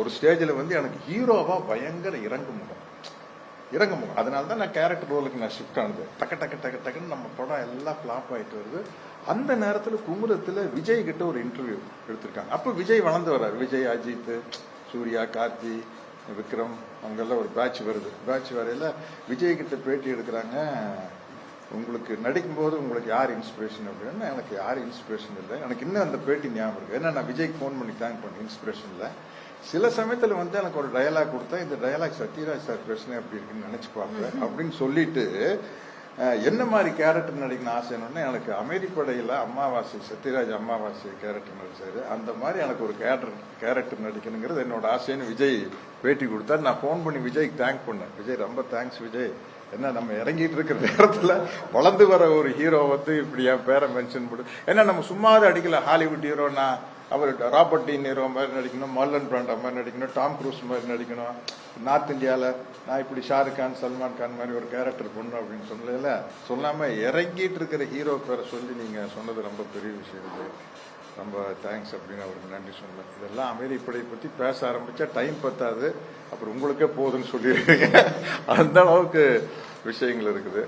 ஒரு ஸ்டேஜில் வந்து எனக்கு ஹீரோவா பயங்கர இறங்குமுகம் அதனால தான் நான் கேரக்டர் ரோலுக்கு நான் ஷிஃப்ட் ஆனது. டக்குன்னு நம்ம படம் எல்லாம் ஃபிளாப் ஆகிட்டு வருது. அந்த நேரத்தில் குமுதத்தில் விஜய் கிட்ட ஒரு இன்டர்வியூ எடுத்திருக்காங்க. அப்போ விஜய் வளர்ந்து வர்றாரு. விஜய், அஜித், சூர்யா, கார்த்தி, விக்ரம் அவங்கெல்லாம் ஒரு பேட்ச் வருது. பேட்ச் வரையில விஜய் கிட்ட பேட்டி எடுக்கிறாங்க. உங்களுக்கு நடிக்கும்போது உங்களுக்கு யார் இன்ஸ்பிரேஷன் அப்படின்னா, எனக்கு யார் இன்ஸ்பிரேஷன் இல்லை. எனக்கு இன்னும் அந்த பேட்டி ஞாபகம் இருக்கு. ஏன்னா நான் விஜய்க்கு ஃபோன் பண்ணி தேங்க் பண்ணேன். இன்ஸ்பிரேஷன் இல்லை. சில சமயத்தில் வந்து எனக்கு ஒரு டயலாக் கொடுத்தா இந்த டயலாக் சத்யராஜ் சார் பிரச்சனை எப்படி இருக்குன்னு நினைச்சு பார்ப்பேன் அப்படின்னு சொல்லிட்டு என்ன மாதிரி கேரக்டர் நடிக்கணும் ஆசைன்னு எனக்கு அமைதிப்படையில் அம்மாவாசை சத்யராஜ் அம்மாவாசை கேரக்டர் நடிச்சாரு. அந்த மாதிரி எனக்கு ஒரு கேரக்டர் நடிக்கணுங்கிறது என்னோட ஆசைன்னு விஜய் பேட்டி கொடுத்தாரு. நான் ஃபோன் பண்ணி விஜய்க்கு தேங்க் பண்ணேன். விஜய் ரொம்ப தேங்க்ஸ் விஜய், என்ன நம்ம இறங்கிட்டு இருக்கிற நேரத்தில் வளர்ந்து வர ஒரு ஹீரோ வந்து இப்படி என் பேரை மென்ஷன் பண்ணு. ஏன்னா நம்ம சும்மாவே அடிக்கல. ஹாலிவுட் ஹீரோனா அவர் ராபர்ட் டி நீரோ மாதிரி நடிக்கணும், மார்லன் பிராண்டோ மாதிரி நடிக்கணும், டாம் க்ரூஸ் மாதிரி நடிக்கணும். நார்த் இந்தியாவில் நான் இப்படி ஷாருக் கான், சல்மான் கான் மாதிரி ஒரு கேரக்டர் பண்ணணும் அப்படின்னு சொல்லல. சொல்லாமல் இறங்கிட்டு இருக்கிற ஹீரோ பேரை சொல்லி நீங்கள் சொன்னது ரொம்ப பெரிய விஷயம். இது ரொம்ப தேங்க்ஸ் அப்படின்னு அவருக்கு நன்றி சொன்னேன். இதெல்லாம் அமைதிப்படை பற்றி பேச ஆரம்பித்தா டைம் பத்தாது. அப்புறம் உங்களுக்கே போதுன்னு சொல்லிடுறீங்க. அந்த அளவுக்கு விஷயங்கள் இருக்குது.